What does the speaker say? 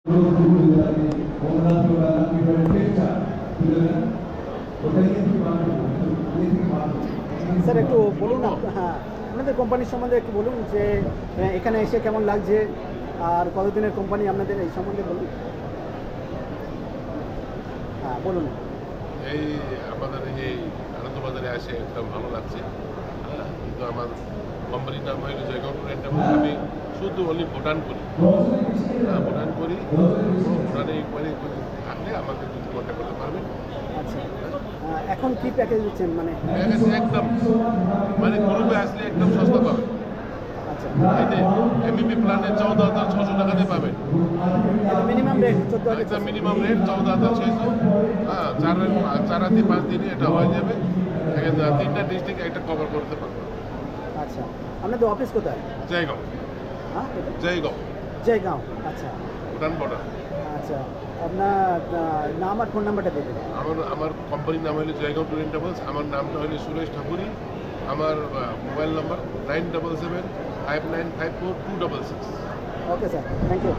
Sir একটু বলুন না, হ্যাঁ আপনাদের কোম্পানির সম্বন্ধে একটু বলুন যে এখানে এসে কেমন লাগছে আর কতদিনের কোম্পানি আপনাদের এই সম্বন্ধে বলুন। হ্যাঁ বলুন। এই আমাদের এই আনন্দবাজারে আসে একদম ভালো লাগছে। হ্যাঁ, কিন্তু আমার কোম্পানির নাম হইল জয়গড় রেন্টাবল। আমি শুধু অনলি ভুটান করি। হ্যাঁ, ভুটান করি। ভুটানে ইনকোয়ারি থাকলে আমাকে যদি কন্ট্যাক্ট করতে পারবেন। আচ্ছা এখন কি প্যাকেজ দিচ্ছেন মানে? একদম মানে গ্রুপে আসলে একদম সস্তা পাবেন। আচ্ছা এই যে এমবিপি প্ল্যানে 14,600 টাকাতে পাবেন। Minimum rate 14,000। একটা মিনিমাম রেট 14,600। হ্যাঁ, 4 রাতে 5 দিনে এটা হয়ে যাবে। এখানে 3টা ডিস্ট্রিক্ট একটা কভার করতে পারবেন। আচ্ছা আপনাদের অফিস কোথায়? জয়গাঁও। হ্যাঁ জয়গাঁও জয়গাঁও। আচ্ছা ভুটান বর্ডার। আচ্ছা আপনার নাম আর ফোন নাম্বারটা দিয়ে দেবেন। আমার কোম্পানির নাম হলো জয়গাঁও ট্যুর অ্যান্ড ট্রাভেলস। আমার নামটা হলো সুরেশ ঠাকুরি। আমার mobile number 977-5954-266। Okay sir, thank you.